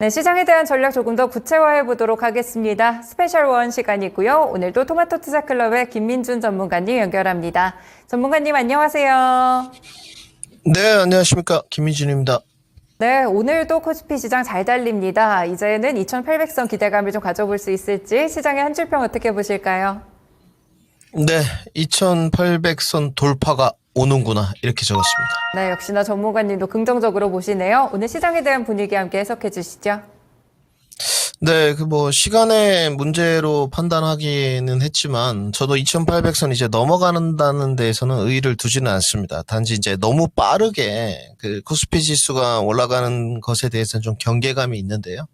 네, 시장에 대한 전략 조금 더 구체화해 보도록 하겠습니다. 스페셜 원 시간이고요. 오늘도 토마토 투자클럽의 김민준 전문가님 연결합니다. 전문가님 안녕하세요. 네, 안녕하십니까. 김민준입니다. 네, 오늘도 코스피 시장 잘 달립니다. 이제는 2,800선 기대감을 좀 가져볼 수 있을지 시장의 한 줄평 어떻게 보실까요? 네, 2800선 돌파가 오는구나. 이렇게 적었습니다. 네, 역시나 전문가님도 긍정적으로 보시네요. 오늘 시장에 대한 분위기 함께 해석해 주시죠. 네, 시간의 문제로 판단하기는 했지만, 저도 2800선 이제 넘어가는다는 데에서는 의의를 두지는 않습니다. 단지 이제 너무 빠르게 코스피 지수가 올라가는 것에 대해서는 좀 경계감이 있는데요.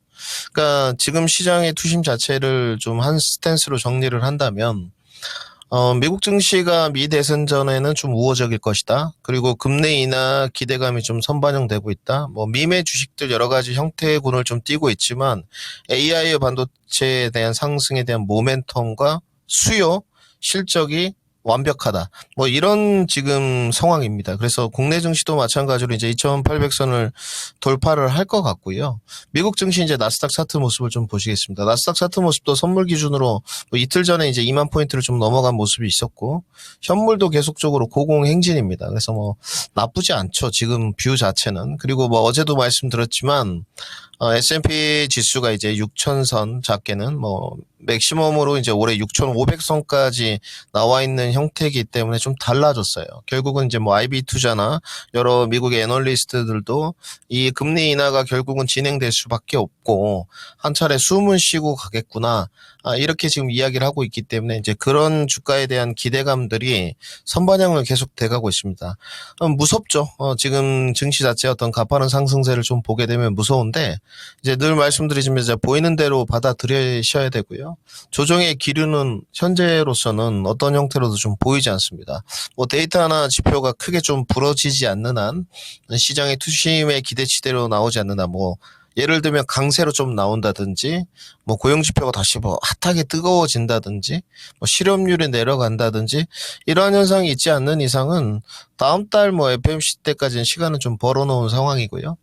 그러니까 지금 시장의 투심 자체를 좀 한 스탠스로 정리를 한다면, 미국 증시가 미 대선 전에는 좀 우호적일 것이다. 그리고 금리 인하 기대감이 좀 선반영되고 있다. 미매 주식들 여러 가지 형태의 군을 좀 띄고 있지만 AI 반도체에 대한 상승에 대한 모멘텀과 수요, 실적이 완벽하다. 이런 지금 상황입니다. 그래서 국내 증시도 마찬가지로 이제 2800선을 돌파를 할 것 같고요. 미국 증시 이제 나스닥 차트 모습을 좀 보시겠습니다. 나스닥 차트 모습도 선물 기준으로 이틀 전에 이제 2만 포인트를 좀 넘어간 모습이 있었고, 현물도 계속적으로 고공행진입니다. 그래서 나쁘지 않죠. 지금 뷰 자체는. 그리고 어제도 말씀드렸지만, S&P 지수가 이제 6,000선 작게는 맥시멈으로 이제 올해 6,500선까지 나와 있는 형태이기 때문에 좀 달라졌어요. 결국은 이제 IB 투자나 여러 미국의 애널리스트들도 이 금리 인하가 결국은 진행될 수밖에 없고 한 차례 숨은 쉬고 가겠구나. 이렇게 지금 이야기를 하고 있기 때문에 이제 그런 주가에 대한 기대감들이 선반영을 계속 돼가고 있습니다. 무섭죠. 지금 증시 자체 어떤 가파른 상승세를 좀 보게 되면 무서운데 이제 늘 말씀드리지만 이제 보이는 대로 받아들이셔야 되고요. 조정의 기류는 현재로서는 어떤 형태로도 좀 보이지 않습니다. 데이터나 지표가 크게 좀 부러지지 않는 한 시장의 투심의 기대치대로 나오지 않는 한 예를 들면 강세로 좀 나온다든지 고용 지표가 다시 핫하게 뜨거워진다든지 실업률이 내려간다든지 이러한 현상이 있지 않는 이상은 다음 달 FOMC 때까지는 시간은 좀 벌어놓은 상황이고요.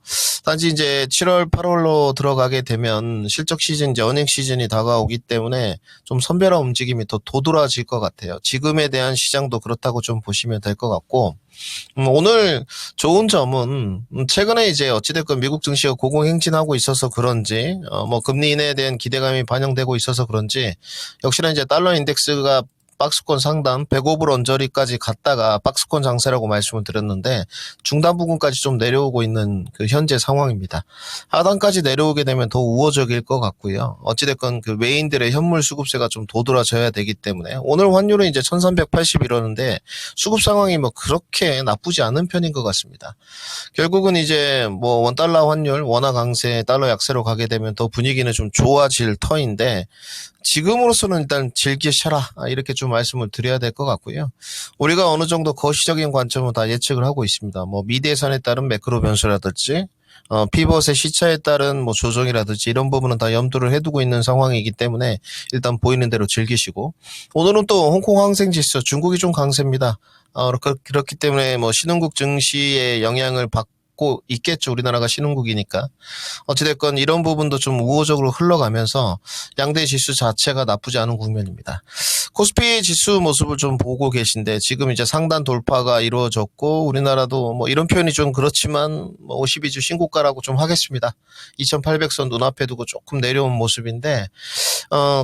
단지 이제 7월, 8월로 들어가게 되면 실적 시즌, 이제 어닝 시즌이 다가오기 때문에 좀 선별화 움직임이 더 도드라질 것 같아요. 지금에 대한 시장도 그렇다고 좀 보시면 될 것 같고, 오늘 좋은 점은 최근에 이제 어찌됐건 미국 증시가 고공행진하고 있어서 그런지 금리 인하에 대한 기대감이 반영되고 있어서 그런지 역시나 이제 달러 인덱스가 박스권 상단 105불 언저리까지 갔다가 박스권 장세라고 말씀을 드렸는데 중단 부분까지 좀 내려오고 있는 현재 상황입니다. 하단까지 내려오게 되면 더 우호적일 것 같고요. 어찌됐건 외인들의 현물 수급세가 좀 도드라져야 되기 때문에 오늘 환율은 이제 1380 이러는데 수급 상황이 그렇게 나쁘지 않은 편인 것 같습니다. 결국은 이제 원달러 환율 원화 강세 달러 약세로 가게 되면 더 분위기는 좀 좋아질 터인데 지금으로서는 일단 즐기셔라 이렇게 좀 말씀을 드려야 될 것 같고요. 우리가 어느 정도 거시적인 관점은 다 예측을 하고 있습니다. 미대선에 따른 매크로 변수라든지 피벗의 시차에 따른 조정이라든지 이런 부분은 다 염두를 해두고 있는 상황이기 때문에 일단 보이는 대로 즐기시고 오늘은 또 홍콩 항생지수 중국이 좀 강세입니다. 그렇기 때문에 신흥국 증시의 영향을 받고 있겠죠. 우리나라가 신흥국이니까. 어찌됐건 이런 부분도 좀 우호적으로 흘러가면서 양대 지수 자체가 나쁘지 않은 국면입니다. 코스피 지수 모습을 좀 보고 계신데 지금 이제 상단 돌파가 이루어졌고 우리나라도 이런 표현이 좀 그렇지만 52주 신고가라고 좀 하겠습니다. 2800선 눈앞에 두고 조금 내려온 모습인데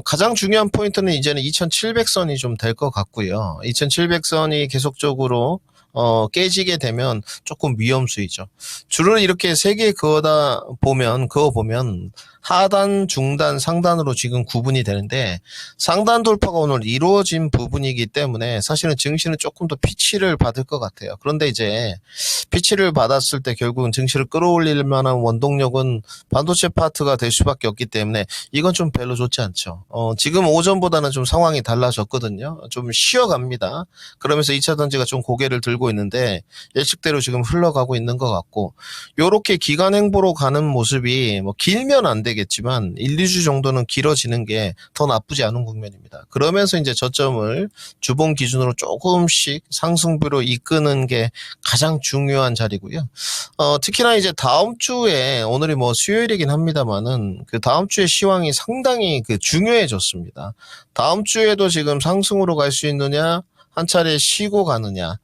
가장 중요한 포인트는 이제는 2700선이 좀 될 것 같고요. 2700선이 계속적으로 깨지게 되면 조금 위험수이죠. 줄을 이렇게 세 개 그어 보면 하단, 중단, 상단으로 지금 구분이 되는데 상단 돌파가 오늘 이루어진 부분이기 때문에 사실은 증시는 조금 더 피치를 받을 것 같아요. 그런데 이제 피치를 받았을 때 결국은 증시를 끌어올릴 만한 원동력은 반도체 파트가 될 수밖에 없기 때문에 이건 좀 별로 좋지 않죠. 지금 오전보다는 좀 상황이 달라졌거든요. 좀 쉬어갑니다. 그러면서 2차 던지가 좀 고개를 들고 들고 있는데 예측대로 지금 흘러가고 있는 것 같고 요렇게 기간 행보로 가는 모습이 뭐 길면 안 되겠지만 1, 2주 정도는 길어지는 게 더 나쁘지 않은 국면입니다. 그러면서 이제 저점을 주봉 기준으로 조금씩 상승비로 이끄는 게 가장 중요한 자리고요. 특히나 이제 다음 주에 오늘이 뭐 수요일이긴 합니다만은 그 다음 주에 시황이 상당히 그 중요해졌습니다. 다음 주에도 지금 상승으로 갈 수 있느냐, 한 차례 쉬고 가느냐.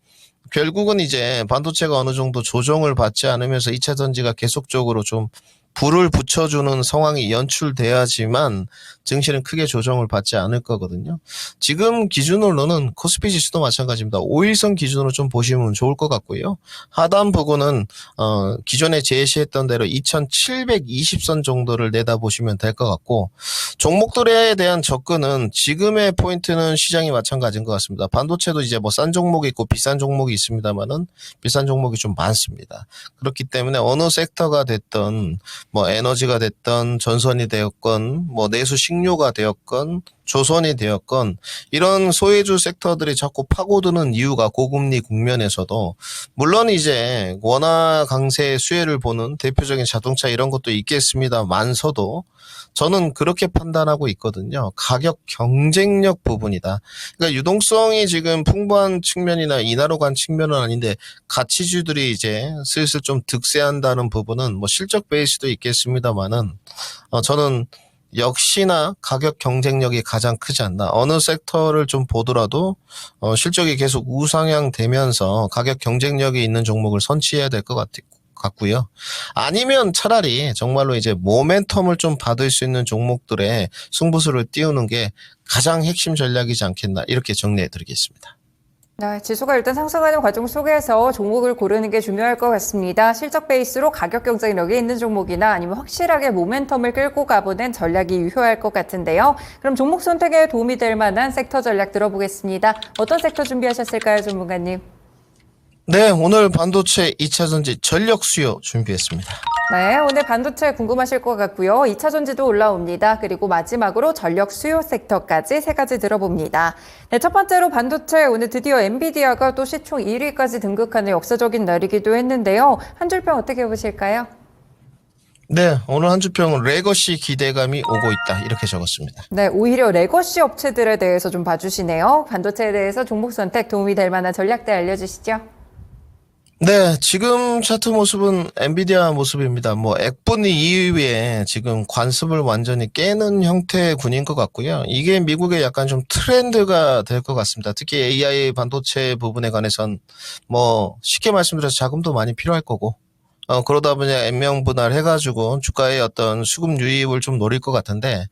결국은 이제 반도체가 어느 정도 조정을 받지 않으면서 2차 전지가 계속적으로 좀 불을 붙여주는 상황이 연출돼야지만 증시는 크게 조정을 받지 않을 거거든요. 지금 기준으로는 코스피 지수도 마찬가지입니다. 5일선 기준으로 좀 보시면 좋을 것 같고요. 하단 부분은 기존에 제시했던 대로 2720선 정도를 내다보시면 될 것 같고 종목들에 대한 접근은 지금의 포인트는 시장이 마찬가지인 것 같습니다. 반도체도 이제 뭐 싼 종목이 있고 비싼 종목이 있습니다만은 비싼 종목이 좀 많습니다. 그렇기 때문에 어느 섹터가 됐던 뭐 에너지가 됐던 전선이 되었건 뭐 내수 식료가 되었건 조선이 되었건 이런 소외주 섹터들이 자꾸 파고드는 이유가 고금리 국면에서도 물론 이제 원화 강세 수혜를 보는 대표적인 자동차 이런 것도 있겠습니다만서도 저는 그렇게 판단하고 있거든요. 가격 경쟁력 부분이다. 그러니까 유동성이 지금 풍부한 측면이나 인하로 간 측면은 아닌데 가치주들이 이제 슬슬 좀 득세한다는 부분은 뭐 실적 베이스도 있겠습니다만은 저는 역시나 가격 경쟁력이 가장 크지 않나. 어느 섹터를 좀 보더라도 실적이 계속 우상향 되면서 가격 경쟁력이 있는 종목을 선취해야 될 것 같고요. 아니면 차라리 정말로 이제 모멘텀을 좀 받을 수 있는 종목들의 승부수를 띄우는 게 가장 핵심 전략이지 않겠나 이렇게 정리해 드리겠습니다. 네, 지수가 일단 상승하는 과정 속에서 종목을 고르는 게 중요할 것 같습니다. 실적 베이스로 가격 경쟁력이 있는 종목이나 아니면 확실하게 모멘텀을 끌고 가보는 전략이 유효할 것 같은데요. 그럼 종목 선택에 도움이 될 만한 섹터 전략 들어보겠습니다. 어떤 섹터 준비하셨을까요, 전문가님? 네, 오늘 반도체 2차 전지 전력 수요 준비했습니다. 네, 오늘 반도체 궁금하실 것 같고요. 2차 전지도 올라옵니다. 그리고 마지막으로 전력 수요 섹터까지 세 가지 들어봅니다. 네, 첫 번째로 반도체 오늘 드디어 엔비디아가 또 시총 1위까지 등극하는 역사적인 날이기도 했는데요. 한 줄평 어떻게 보실까요? 네, 오늘 한 주평은 레거시 기대감이 오고 있다 이렇게 적었습니다. 네, 오히려 레거시 업체들에 대해서 좀 봐주시네요. 반도체에 대해서 종목 선택 도움이 될 만한 전략들 알려주시죠. 네, 지금 차트 모습은 엔비디아 모습입니다. 뭐 액분 이후에 지금 관습을 완전히 깨는 형태의 군인 것 같고요. 이게 미국의 약간 좀 트렌드가 될 것 같습니다. 특히 AI 반도체 부분에 관해선 뭐 쉽게 말씀드려서 자금도 많이 필요할 거고 그러다 보니 액면 분할해가지고 주가의 어떤 수급 유입을 좀 노릴 것 같은데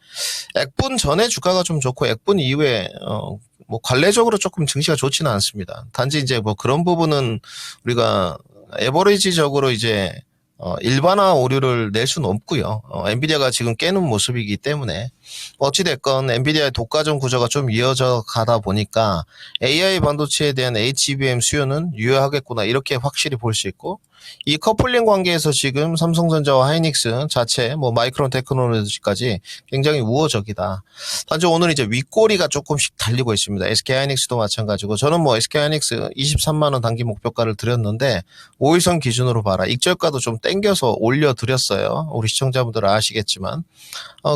액분 전에 주가가 좀 좋고 액분 이후에 뭐 관례적으로 조금 증시가 좋지는 않습니다. 단지 이제 뭐 그런 부분은 우리가 에버리지적으로 이제 일반화 오류를 낼 수는 없고요. 엔비디아가 지금 깨는 모습이기 때문에 어찌됐건 엔비디아의 독과점 구조가 좀 이어져 가다 보니까 AI 반도체에 대한 HBM 수요는 유효하겠구나 이렇게 확실히 볼 수 있고 이 커플링 관계에서 지금 삼성전자와 하이닉스 자체 뭐 마이크론 테크놀로지까지 굉장히 우호적이다. 단지 오늘 이제 윗꼬리가 조금씩 달리고 있습니다. SK 하이닉스도 마찬가지고 저는 뭐 SK 하이닉스 23만 원 단기 목표가를 드렸는데 5일선 기준으로 봐라. 익절가도 좀 땡겨서 올려드렸어요. 우리 시청자분들은 아시겠지만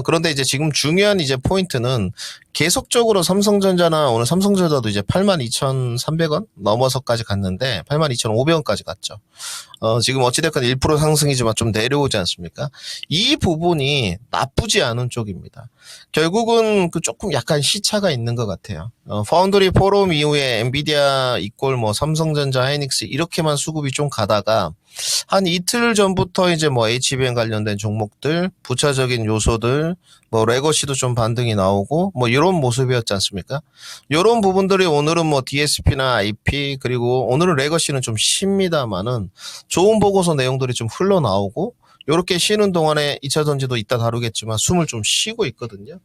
그런데 이제 지금 중요한 이제 포인트는 계속적으로 삼성전자나 오늘 삼성전자도 이제 82,300원 넘어서까지 갔는데 82,500원까지 갔죠. 지금 어찌됐건 1% 상승이지만 좀 내려오지 않습니까? 이 부분이 나쁘지 않은 쪽입니다. 결국은 그 조금 약간 시차가 있는 것 같아요. 파운드리 포럼 이후에 엔비디아 이꼴 뭐 삼성전자, 하이닉스 이렇게만 수급이 좀 가다가 한 이틀 전부터 이제 뭐 HBM 관련된 종목들, 부차적인 요소들, 뭐 레거시도 좀 반등이 나오고 뭐 이런 모습이었지 않습니까? 이런 부분들이 오늘은 뭐 DSP나 IP 그리고 오늘은 레거시는 좀 쉽니다만은 좋은 보고서 내용들이 좀 흘러나오고 요렇게 쉬는 동안에 2차 전지도 이따 다루겠지만 숨을 좀 쉬고 있거든요.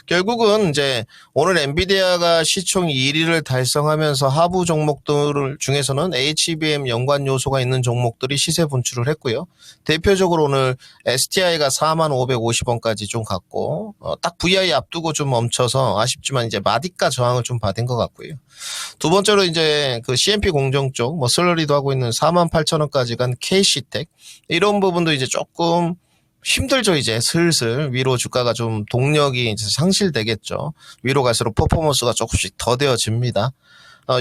결국은 이제 오늘 엔비디아가 시총 1위를 달성하면서 하부 종목들 중에서는 HBM 연관 요소가 있는 종목들이 시세 분출을 했고요. 대표적으로 오늘 STI가 45,550원까지 좀 갔고 딱 VI 앞두고 좀 멈춰서 아쉽지만 이제 마디가 저항을 좀 받은 것 같고요. 두 번째로 이제 그 CMP 공정 쪽 뭐 슬러리도 하고 있는 48,000원까지 간 KC텍 이런 부분도 이제 조금 힘들죠. 이제 슬슬 위로 주가가 좀 동력이 이제 상실되겠죠. 위로 갈수록 퍼포먼스가 조금씩 더뎌집니다.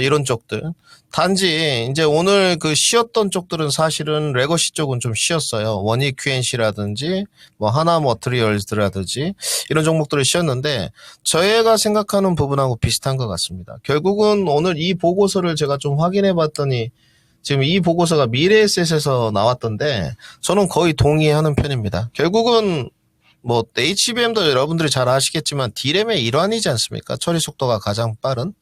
이런 쪽들. 단지 이제 오늘 그 쉬었던 쪽들은 사실은 레거시 쪽은 좀 쉬었어요. 원익 QNC라든지 뭐 하나 머트리얼즈라든지 이런 종목들을 쉬었는데 저희가 생각하는 부분하고 비슷한 것 같습니다. 결국은 오늘 이 보고서를 제가 좀 확인해 봤더니 지금 이 보고서가 미래에셋에서 나왔던데 저는 거의 동의하는 편입니다. 결국은 뭐 HBM도 여러분들이 잘 아시겠지만 D램의 일환이지 않습니까? 처리 속도가 가장 빠른.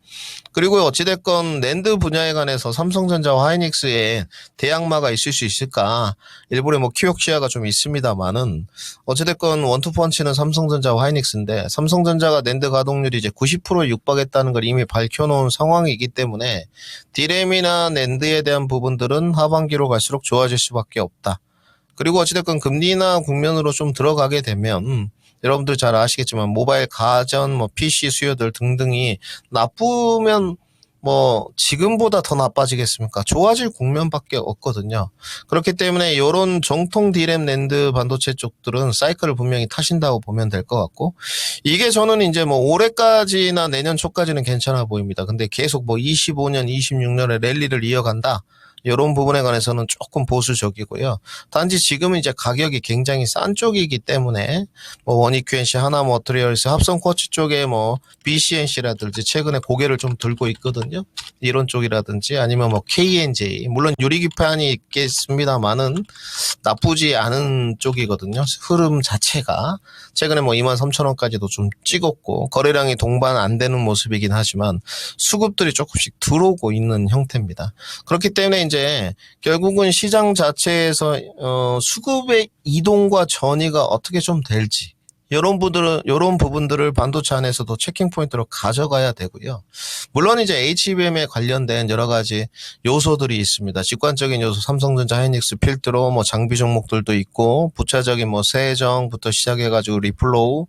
그리고 어찌됐건 낸드 분야에 관해서 삼성전자와 하이닉스에 대항마가 있을 수 있을까? 일본에 뭐 키옥시아가 좀 있습니다만은 어찌됐건 원투펀치는 삼성전자와 하이닉스인데 삼성전자가 낸드 가동률이 이제 90%에 육박했다는 걸 이미 밝혀놓은 상황이기 때문에 D램이나 낸드에 대한 부분들은 하반기로 갈수록 좋아질 수밖에 없다. 그리고 어찌됐건 금리나 국면으로 좀 들어가게 되면 여러분들 잘 아시겠지만 모바일 가전, 뭐 PC 수요들 등등이 나쁘면 뭐 지금보다 더 나빠지겠습니까? 좋아질 국면밖에 없거든요. 그렇기 때문에 이런 정통 D램 낸드 반도체 쪽들은 사이클을 분명히 타신다고 보면 될 것 같고 이게 저는 이제 뭐 올해까지나 내년 초까지는 괜찮아 보입니다. 근데 계속 뭐 25년, 26년에 랠리를 이어간다. 이런 부분에 관해서는 조금 보수적이고요. 단지 지금은 이제 가격이 굉장히 싼 쪽이기 때문에 뭐 원익 QNC, 하나 머트리얼스, 합성 쿼츠 쪽에 뭐 BCNC라든지 최근에 고개를 좀 들고 있거든요. 이런 쪽이라든지 아니면 뭐 KNJ 물론 유리기판이 있겠습니다만은 나쁘지 않은 쪽이거든요. 흐름 자체가 최근에 뭐 23,000원까지도 좀 찍었고 거래량이 동반 안 되는 모습이긴 하지만 수급들이 조금씩 들어오고 있는 형태입니다. 그렇기 때문에 이제 결국은 시장 자체에서 수급의 이동과 전이가 어떻게 좀 될지 이런 부분들을 반도체 안에서도 체킹 포인트로 가져가야 되고요. 물론 이제 HBM에 관련된 여러 가지 요소들이 있습니다. 직관적인 요소 삼성전자, 하이닉스, 필드로 뭐 장비 종목들도 있고 부차적인 뭐 세정부터 시작해가지고 리플로우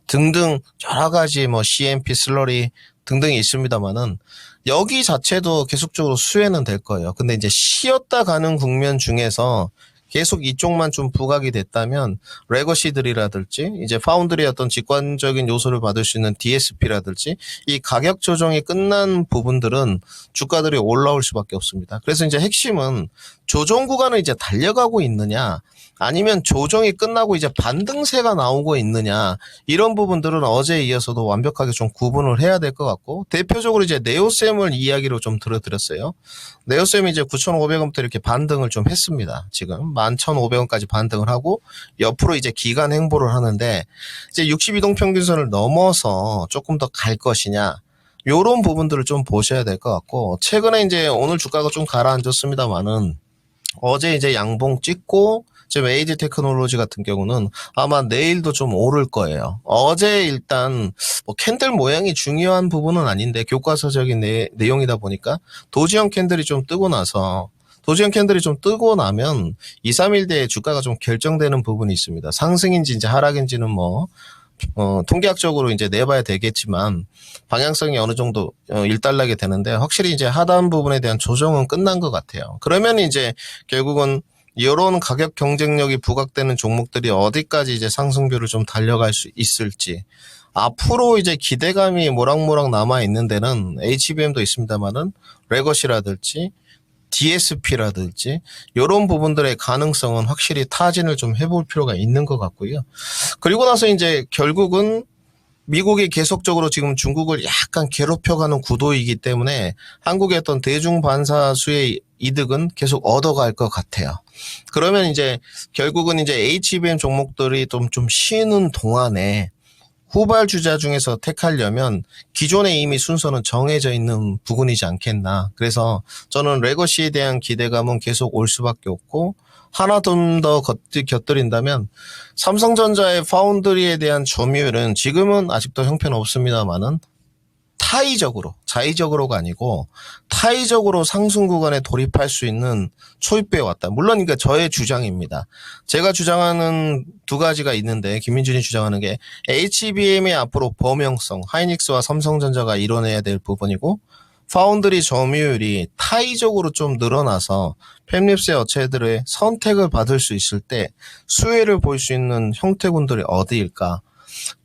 등등 여러 가지 뭐 CMP, 슬러리 등등이 있습니다만은 여기 자체도 계속적으로 수혜는 될 거예요. 근데 이제 쉬었다 가는 국면 중에서 계속 이쪽만 좀 부각이 됐다면 레거시들이라든지 이제 파운드리의 어떤 직관적인 요소를 받을 수 있는 DSP라든지 이 가격 조정이 끝난 부분들은 주가들이 올라올 수밖에 없습니다. 그래서 이제 핵심은 조정 구간을 이제 달려가고 있느냐 아니면 조정이 끝나고 이제 반등세가 나오고 있느냐 이런 부분들은 어제에 이어서도 완벽하게 좀 구분을 해야 될 것 같고 대표적으로 이제 네오셈을 이야기로 좀 들어드렸어요. 네오셈이 이제 9,500원부터 이렇게 반등을 좀 했습니다. 지금 11,500원까지 반등을 하고 옆으로 이제 기간 행보를 하는데 이제 62동 평균선을 넘어서 조금 더 갈 것이냐 요런 부분들을 좀 보셔야 될 것 같고 최근에 이제 오늘 주가가 좀 가라앉았습니다만은 어제 이제 양봉 찍고 지금 에이지 테크놀로지 같은 경우는 아마 내일도 좀 오를 거예요. 어제 일단 뭐 캔들 모양이 중요한 부분은 아닌데 교과서적인 내용이다 보니까 도지형 캔들이 좀 뜨고 나면 2, 3일 뒤에 주가가 좀 결정되는 부분이 있습니다. 상승인지 이제 하락인지는 뭐 통계학적으로 이제 내봐야 되겠지만 방향성이 어느 정도 일단락이 되는데 확실히 이제 하단 부분에 대한 조정은 끝난 것 같아요. 그러면 이제 결국은 이런 가격 경쟁력이 부각되는 종목들이 어디까지 이제 상승률을 좀 달려갈 수 있을지 앞으로 이제 기대감이 모락모락 남아 있는 데는 HBM도 있습니다만은 레거시라든지 DSP라든지 이런 부분들의 가능성은 확실히 타진을 좀 해볼 필요가 있는 것 같고요. 그리고 나서 이제 결국은 미국이 계속적으로 지금 중국을 약간 괴롭혀가는 구도이기 때문에 한국의 어떤 대중 반사수의 이득은 계속 얻어갈 것 같아요. 그러면 이제 결국은 이제 HBM 종목들이 좀 쉬는 동안에 후발주자 중에서 택하려면 기존에 이미 순서는 정해져 있는 부분이지 않겠나. 그래서 저는 레거시에 대한 기대감은 계속 올 수밖에 없고, 하나 좀 더 곁들인다면 삼성전자의 파운드리에 대한 점유율은 지금은 아직도 형편 없습니다만은 타의적으로, 자의적으로가 아니고 타의적으로 상승 구간에 돌입할 수 있는 초입부에 왔다. 물론 그러니까 저의 주장입니다. 제가 주장하는 두 가지가 있는데 김민준이 주장하는 게 HBM의 앞으로 범용성, 하이닉스와 삼성전자가 이뤄내야 될 부분이고, 파운드리 점유율이 타의적으로 좀 늘어나서 팹립스의 업체들의 선택을 받을 수 있을 때 수혜를 볼 수 있는 형태군들이 어디일까?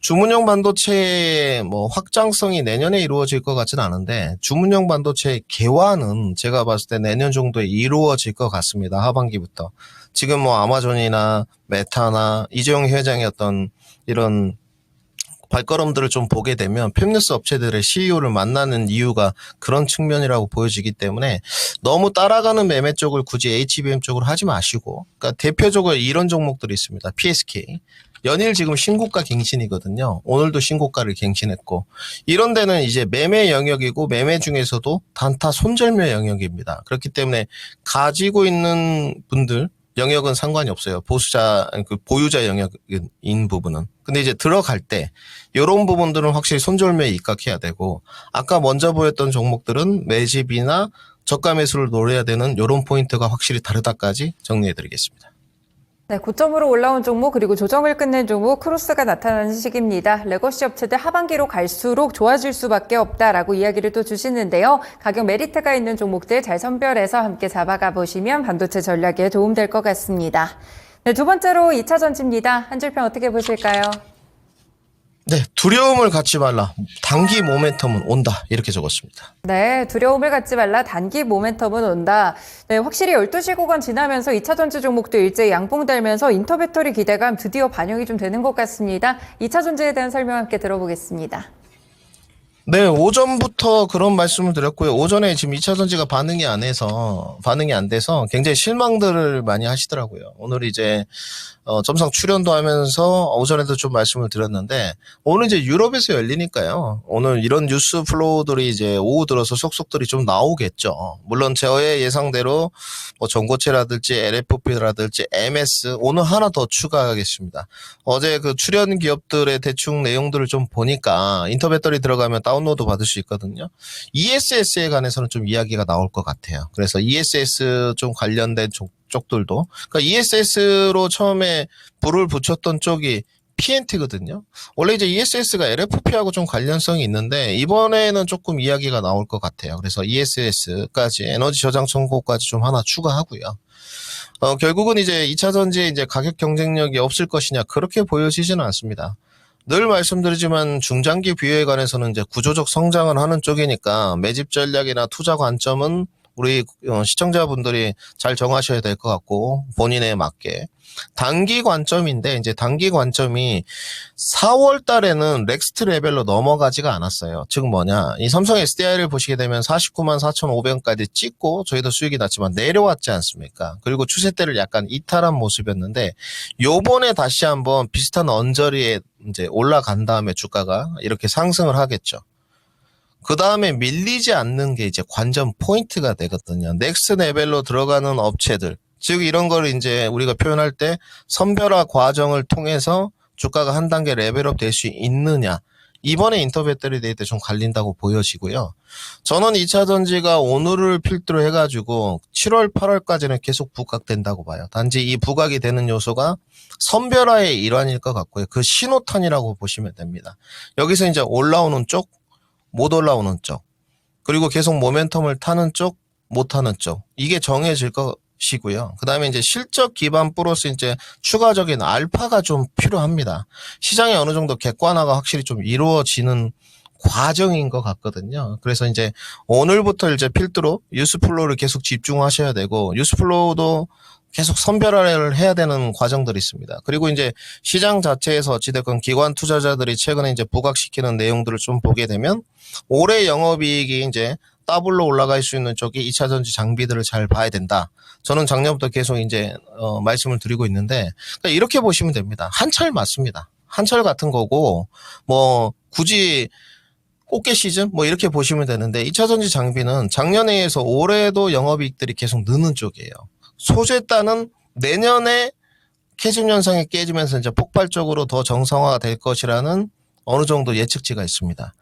주문형 반도체의 확장성이 내년에 이루어질 것 같지는 않은데, 주문형 반도체의 개화는 제가 봤을 때 내년 정도에 이루어질 것 같습니다. 하반기부터. 지금 아마존이나 메타나 이재용 회장의 어떤 이런 발걸음들을 좀 보게 되면 팹리스 업체들의 CEO를 만나는 이유가 그런 측면이라고 보여지기 때문에 너무 따라가는 매매 쪽을 굳이 HBM 쪽으로 하지 마시고, 그러니까 대표적으로 이런 종목들이 있습니다. PSK. 연일 지금 신고가 갱신이거든요. 오늘도 신고가를 갱신했고, 이런 데는 이제 매매 영역이고 매매 중에서도 단타 손절매 영역입니다. 그렇기 때문에 가지고 있는 분들 영역은 상관이 없어요. 보유자 영역인 부분은. 근데 이제 들어갈 때 이런 부분들은 확실히 손절매에 입각해야 되고, 아까 먼저 보였던 종목들은 매집이나 저가 매수를 노려야 되는 이런 포인트가 확실히 다르다까지 정리해드리겠습니다. 네, 고점으로 올라온 종목 그리고 조정을 끝낸 종목 크로스가 나타나는 시기입니다. 레거시 업체들 하반기로 갈수록 좋아질 수밖에 없다라고 이야기를 또 주시는데요. 가격 메리트가 있는 종목들 잘 선별해서 함께 잡아가 보시면 반도체 전략에 도움될 것 같습니다. 네, 두 번째로 2차 전지입니다. 한 줄평 어떻게 보실까요? 네, 두려움을 갖지 말라. 단기 모멘텀은 온다. 이렇게 적었습니다. 네, 두려움을 갖지 말라. 단기 모멘텀은 온다. 네, 확실히 12시 구간 지나면서 2차 전지 종목도 일제히 양봉 달면서 인터배터리 기대감 드디어 반영이 좀 되는 것 같습니다. 2차 전지에 대한 설명 함께 들어보겠습니다. 네, 오전부터 그런 말씀을 드렸고요. 오전에 지금 2차 전지가 반응이 안 돼서 굉장히 실망들을 많이 하시더라고요. 오늘 이제 점상 출연도 하면서 오전에도 좀 말씀을 드렸는데, 오늘 이제 유럽에서 열리니까요. 오늘 이런 뉴스 플로우들이 이제 오후 들어서 속속들이 좀 나오겠죠. 물론 저의 예상대로 전고체라든지 LFP라든지 MS 오늘 하나 더 추가하겠습니다. 어제 그 출연 기업들의 대충 내용들을 좀 보니까 인터배터리 들어가면 다운로드 받을 수 있거든요. ESS에 관해서는 좀 이야기가 나올 것 같아요. 그래서 ESS 좀 관련된 쪽들도, 그러니까 ESS로 처음에 불을 붙였던 쪽이 PNT거든요. 원래 이제 ESS가 LFP하고 좀 관련성이 있는데 이번에는 조금 이야기가 나올 것 같아요. 그래서 ESS까지 에너지 저장 청구까지 좀 하나 추가하고요. 결국은 이제 2차 전지에 이제 가격 경쟁력이 없을 것이냐, 그렇게 보여지지는 않습니다. 늘 말씀드리지만 중장기 비유에 관해서는 이제 구조적 성장을 하는 쪽이니까 매집 전략이나 투자 관점은 우리 시청자분들이 잘 정하셔야 될 것 같고, 본인에 맞게. 단기 관점인데, 이제 단기 관점이 4월 달에는 넥스트 레벨로 넘어가지가 않았어요. 즉 이 삼성 SDI를 보시게 되면 49만 4,500원까지 찍고 저희도 수익이 났지만 내려왔지 않습니까? 그리고 추세대를 약간 이탈한 모습이었는데, 요번에 다시 한번 비슷한 언저리에 이제 올라간 다음에 주가가 이렇게 상승을 하겠죠. 그 다음에 밀리지 않는 게 이제 관전 포인트가 되거든요. 넥스트 레벨로 들어가는 업체들, 즉 이런 걸 이제 우리가 표현할 때 선별화 과정을 통해서 주가가 한 단계 레벨업 될 수 있느냐, 이번에 인터배터리 데이터 좀 갈린다고 보여지고요. 저는 2차 전지가 오늘을 필두로 해가지고 7월, 8월까지는 계속 부각된다고 봐요. 단지 이 부각이 되는 요소가 선별화의 일환일 것 같고요. 그 신호탄이라고 보시면 됩니다. 여기서 이제 올라오는 쪽, 못 올라오는 쪽, 그리고 계속 모멘텀을 타는 쪽, 못 타는 쪽, 이게 정해질 것이고요. 그 다음에 이제 실적 기반 플러스 이제 추가적인 알파가 좀 필요합니다. 시장에 어느 정도 객관화가 확실히 좀 이루어지는 과정인 것 같거든요. 그래서 이제 오늘부터 이제 필두로 뉴스플로우를 계속 집중하셔야 되고, 뉴스플로우도 계속 선별화를 해야 되는 과정들이 있습니다. 그리고 이제 시장 자체에서 어찌됐건 기관 투자자들이 최근에 이제 부각시키는 내용들을 좀 보게 되면 올해 영업이익이 이제 더블로 올라갈 수 있는 쪽이 2차 전지 장비들을 잘 봐야 된다. 저는 작년부터 계속 이제 말씀을 드리고 있는데, 그러니까 이렇게 보시면 됩니다. 한철 맞습니다. 한철 같은 거고, 뭐 굳이 꽃게 시즌 뭐 이렇게 보시면 되는데 2차전지 장비는 작년에 해서 올해도 영업이익들이 계속 느는 쪽이에요. 소재단은 내년에 캐즘 현상이 깨지면서 이제 폭발적으로 더 정상화가 될 것이라는 어느 정도 예측치가 있습니다.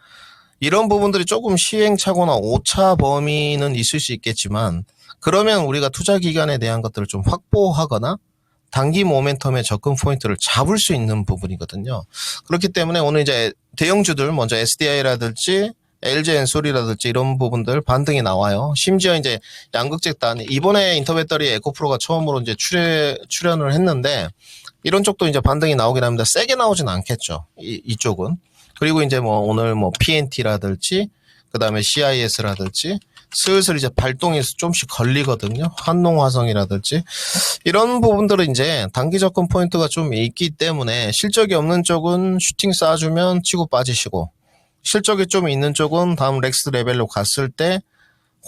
이런 부분들이 조금 시행착오나 오차 범위는 있을 수 있겠지만 그러면 우리가 투자 기간에 대한 것들을 좀 확보하거나 단기 모멘텀의 접근 포인트를 잡을 수 있는 부분이거든요. 그렇기 때문에 오늘 이제 대형주들 먼저 SDI라든지 LG엔솔이라든지 이런 부분들 반등이 나와요. 심지어 이제 양극재단 이번에 인터배터리 에코프로가 처음으로 이제 출연을 했는데 이런 쪽도 이제 반등이 나오긴 합니다. 세게 나오진 않겠죠. 이쪽은. 그리고 이제 뭐 오늘 뭐 PNT라든지 그다음에 CIS라든지 슬슬 이제 발동이 좀씩 걸리거든요. 한농화성이라든지 이런 부분들은 이제 단기 접근 포인트가 좀 있기 때문에 실적이 없는 쪽은 슈팅 쏴주면 치고 빠지시고 실적이 좀 있는 쪽은 다음 렉스 레벨로 갔을 때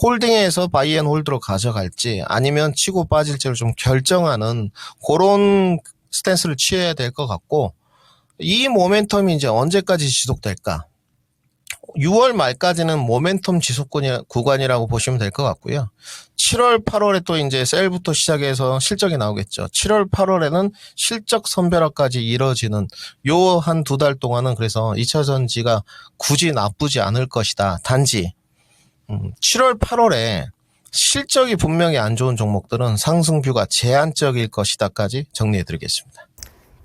홀딩에서 바이앤홀드로 가져갈지 아니면 치고 빠질지를 좀 결정하는 그런 스탠스를 취해야 될 것 같고 이 모멘텀이 이제 언제까지 지속될까? 6월 말까지는 모멘텀 지속 구간이라고 보시면 될 것 같고요. 7월, 8월에 또 이제 셀부터 시작해서 실적이 나오겠죠. 7월, 8월에는 실적 선별화까지 이뤄지는 요 한 두 달 동안은 그래서 2차 전지가 굳이 나쁘지 않을 것이다. 단지 7월, 8월에 실적이 분명히 안 좋은 종목들은 상승뷰가 제한적일 것이다까지 정리해드리겠습니다.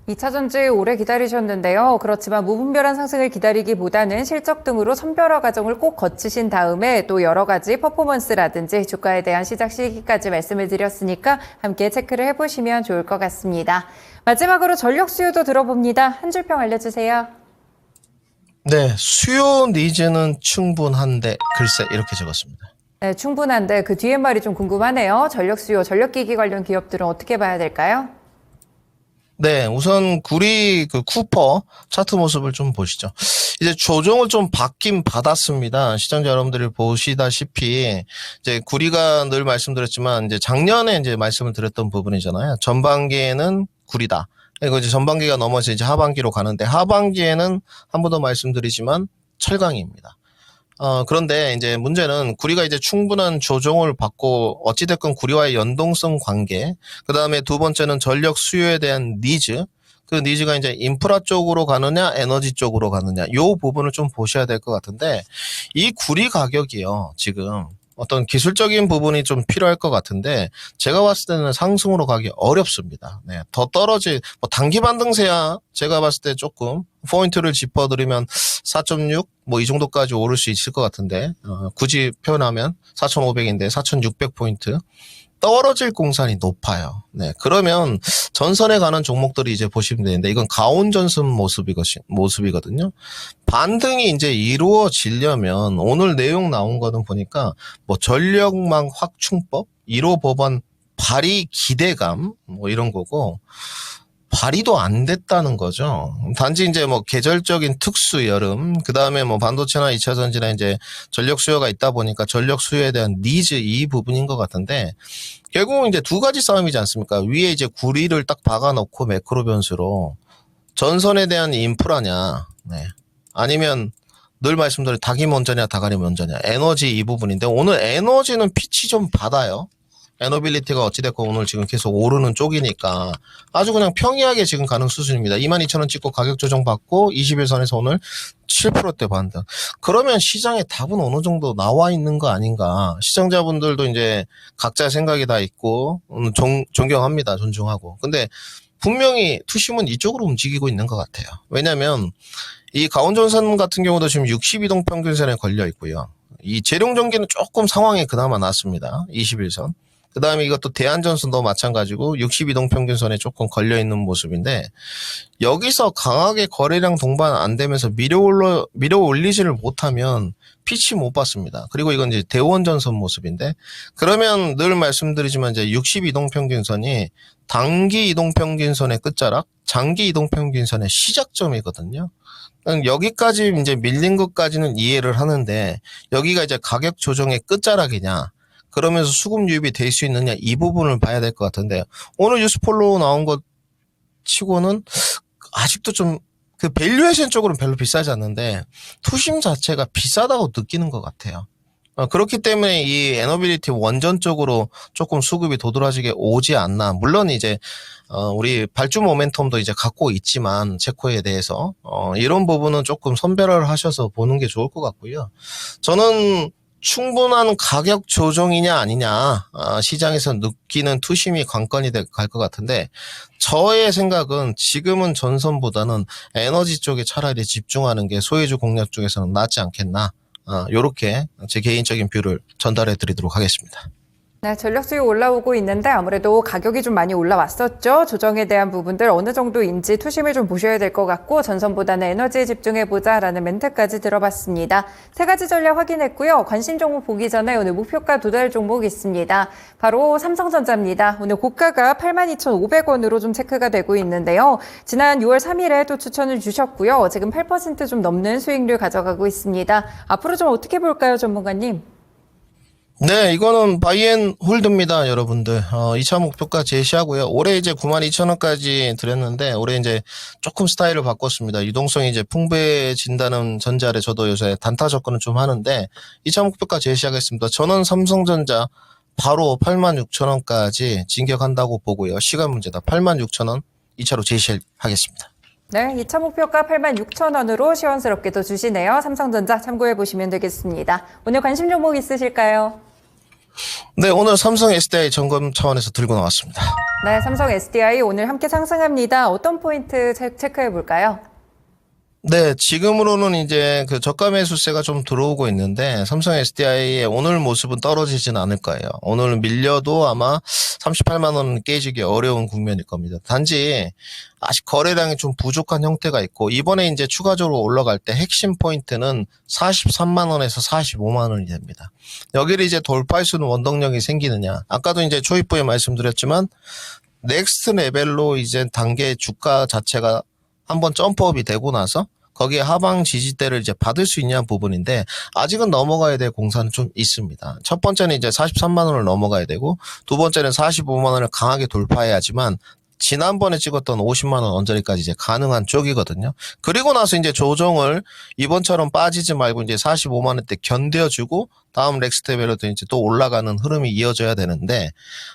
2차전지 오래 기다리셨는데요. 그렇지만 무분별한 상승을 기다리기보다는 실적 등으로 선별화 과정을 꼭 거치신 다음에 또 여러 가지 퍼포먼스라든지 주가에 대한 시작 시기까지 말씀을 드렸으니까 함께 체크를 해보시면 좋을 것 같습니다. 마지막으로 전력 수요도 들어봅니다. 한 줄평 알려주세요. 네, 수요 니즈는 충분한데 글쎄 이렇게 적었습니다. 네, 충분한데 그 뒤에 말이 좀 궁금하네요. 전력 수요, 전력기기 관련 기업들은 어떻게 봐야 될까요? 네, 우선 구리 그 쿠퍼 차트 모습을 좀 보시죠. 이제 조정을 좀 받긴 받았습니다. 시청자 여러분들이 보시다시피 이제 구리가 늘 말씀드렸지만 이제 작년에 이제 말씀을 드렸던 부분이잖아요. 전반기에는 구리다. 그리고 이제 전반기가 넘어서 이제 하반기로 가는데 하반기에는 한 번 더 말씀드리지만 철강입니다. 그런데 이제 문제는 구리가 이제 충분한 조정을 받고 어찌됐건 구리와의 연동성 관계, 그 다음에 두 번째는 전력 수요에 대한 니즈, 그 니즈가 이제 인프라 쪽으로 가느냐, 에너지 쪽으로 가느냐, 요 부분을 좀 보셔야 될 것 같은데, 이 구리 가격이요, 지금 어떤 기술적인 부분이 좀 필요할 것 같은데, 제가 봤을 때는 상승으로 가기 어렵습니다. 네, 더 뭐 단기 반등세야 제가 봤을 때 조금 포인트를 짚어드리면 4.6 뭐 이 정도까지 오를 수 있을 것 같은데 굳이 표현하면 4,500인데 4,600포인트 떨어질 공산이 높아요. 네, 그러면 전선에 가는 종목들이 이제 보시면 되는데 이건 가온전선 모습이거든요. 반등이 이제 이루어지려면 오늘 내용 나온 거는 보니까 뭐 전력망 확충법, 1호 법안 발의 기대감 뭐 이런 거고 발의도 안 됐다는 거죠. 단지 이제 뭐 계절적인 특수 여름, 그 다음에 뭐 반도체나 2차 전지나 이제 전력 수요가 있다 보니까 전력 수요에 대한 니즈 이 부분인 것 같은데 결국은 이제 두 가지 싸움이지 않습니까? 위에 이제 구리를 딱 박아놓고 매크로 변수로 전선에 대한 인프라냐, 네. 아니면 늘 말씀드린 닭이 먼저냐, 다가리 먼저냐, 에너지 이 부분인데 오늘 에너지는 pitch 좀 받아요. 에너빌리티가 어찌됐건 오늘 지금 계속 오르는 쪽이니까 아주 그냥 평이하게 지금 가는 수준입니다. 22,000원 찍고 가격 조정 받고 21선에서 오늘 7%대 반등. 그러면 시장의 답은 어느 정도 나와 있는 거 아닌가. 시청자분들도 이제 각자 생각이 다 있고 존경합니다. 존중하고. 근데 분명히 투심은 이쪽으로 움직이고 있는 것 같아요. 왜냐하면 이 가온전선 같은 경우도 지금 62동 평균선에 걸려 있고요. 이 재룡전기는 조금 상황이 그나마 낫습니다. 21선. 그 다음에 이것도 대한전선도 마찬가지고 62동 평균선에 조금 걸려있는 모습인데 여기서 강하게 거래량 동반 안 되면서 밀어 올리지를 못하면 pitch 못 받습니다. 그리고 이건 이제 대원전선 모습인데 그러면 늘 말씀드리지만 이제 62동 평균선이 단기 이동평균선의 끝자락, 장기 이동평균선의 시작점이거든요. 여기까지 이제 밀린 것까지는 이해를 하는데 여기가 이제 가격 조정의 끝자락이냐 그러면서 수급 유입이 될 수 있느냐 이 부분을 봐야 될 것 같은데 오늘 뉴스폴로 나온 것 치고는 아직도 좀 그 밸류에이션 쪽으로는 별로 비싸지 않는데 투심 자체가 비싸다고 느끼는 것 같아요. 그렇기 때문에 이 에너빌리티 원전 쪽으로 조금 수급이 도드라지게 오지 않나. 물론 이제 우리 발주 모멘텀도 이제 갖고 있지만 체코에 대해서 이런 부분은 조금 선별을 하셔서 보는 게 좋을 것 같고요. 저는 충분한 가격 조정이냐 아니냐 시장에서 느끼는 투심이 관건이 갈 것 같은데 저의 생각은 지금은 전선보다는 에너지 쪽에 차라리 집중하는 게 소유주 공략 쪽에서는 낫지 않겠나. 요렇게 제 개인적인 뷰를 전달해 드리도록 하겠습니다. 네, 전력 수요 올라오고 있는데 아무래도 가격이 좀 많이 올라왔었죠. 조정에 대한 부분들 어느 정도인지 투심을 좀 보셔야 될 것 같고 전선보다는 에너지에 집중해보자라는 멘트까지 들어봤습니다. 세 가지 전략 확인했고요. 관심 종목 보기 전에 오늘 목표가 도달 종목 있습니다. 바로 삼성전자입니다. 오늘 고가가 82,500원으로 좀 체크가 되고 있는데요. 지난 6월 3일에 또 추천을 주셨고요. 지금 8% 좀 넘는 수익률 가져가고 있습니다. 앞으로 좀 어떻게 볼까요, 전문가님? 네, 이거는 바이앤홀드입니다, 여러분들. 2차 목표가 제시하고요. 올해 이제 92,000원까지 드렸는데, 올해 이제 조금 스타일을 바꿨습니다. 유동성이 이제 풍부해진다는 전제 아래 저도 요새 단타 접근을 좀 하는데, 2차 목표가 제시하겠습니다. 저는 삼성전자 바로 86,000원까지 진격한다고 보고요. 시간 문제다. 86,000원 2차로 제시하겠습니다. 네, 2차 목표가 86,000원으로 시원스럽게도 주시네요. 삼성전자 참고해 보시면 되겠습니다. 오늘 관심 종목 있으실까요? 네, 오늘 삼성 SDI 점검 차원에서 들고 나왔습니다. 네, 삼성 SDI 오늘 함께 상승합니다. 어떤 포인트 체크해 볼까요? 네, 지금으로는 이제 그 저가 매수세가 좀 들어오고 있는데 삼성 SDI의 오늘 모습은 떨어지진 않을 거예요. 오늘 밀려도 아마 38만 원 깨지기 어려운 국면일 겁니다. 단지 아직 거래량이 좀 부족한 형태가 있고 이번에 이제 추가적으로 올라갈 때 핵심 포인트는 43만 원에서 45만 원이 됩니다. 여기를 이제 돌파할 수 있는 원동력이 생기느냐. 아까도 이제 초입부에 말씀드렸지만 넥스트 레벨로 이제 단계 주가 자체가 한번 점프업이 되고 나서 거기에 하방 지지대를 이제 받을 수 있냐 부분인데 아직은 넘어가야 될 공사는 좀 있습니다. 첫 번째는 이제 43만 원을 넘어가야 되고 두 번째는 45만 원을 강하게 돌파해야지만 지난번에 찍었던 50만 원 언저리까지 이제 가능한 쪽이거든요. 그리고 나서 이제 조정을 이번처럼 빠지지 말고 이제 45만 원대 견뎌주고 다음 넥스트 레벨로도 이제 또 올라가는 흐름이 이어져야 되는데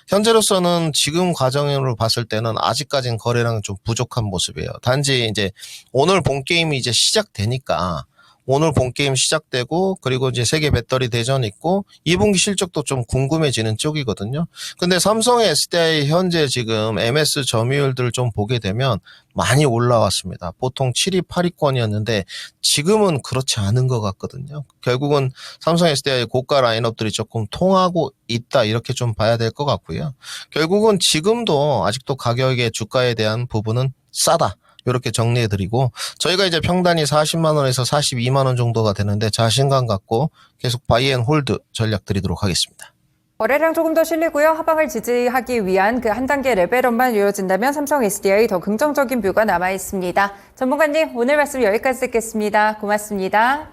현재로서는 지금 과정으로 봤을 때는 아직까지는 거래량은 좀 부족한 모습이에요. 단지 이제 오늘 본 게임이 이제 시작되니까 오늘 본 게임 시작되고 그리고 이제 세계 배터리 대전 있고 2분기 실적도 좀 궁금해지는 쪽이거든요. 근데 삼성의 SDI 현재 지금 MS 점유율들을 좀 보게 되면 많이 올라왔습니다. 보통 7위, 8위권이었는데 지금은 그렇지 않은 것 같거든요. 결국은 삼성 SDI 고가 라인업들이 조금 통하고 있다 이렇게 좀 봐야 될 것 같고요. 결국은 지금도 아직도 가격의 주가에 대한 부분은 싸다. 이렇게 정리해드리고 저희가 이제 평단이 40만 원에서 42만 원 정도가 되는데 자신감 갖고 계속 바이앤홀드 전략 드리도록 하겠습니다. 거래량 조금 더 실리고요. 하방을 지지하기 위한 그 한 단계 레벨업만 이어진다면 삼성 SDI 더 긍정적인 뷰가 남아 있습니다. 전문가님 오늘 말씀 여기까지 듣겠습니다. 고맙습니다.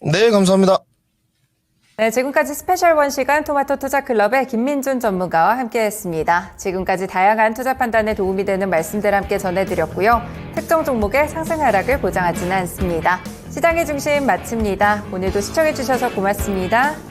네, 감사합니다. 네, 지금까지 스페셜 1시간 토마토 투자클럽의 김민준 전문가와 함께했습니다. 지금까지 다양한 투자 판단에 도움이 되는 말씀들 함께 전해드렸고요. 특정 종목의 상승 하락을 보장하지는 않습니다. 시장의 중심 마칩니다. 오늘도 시청해주셔서 고맙습니다.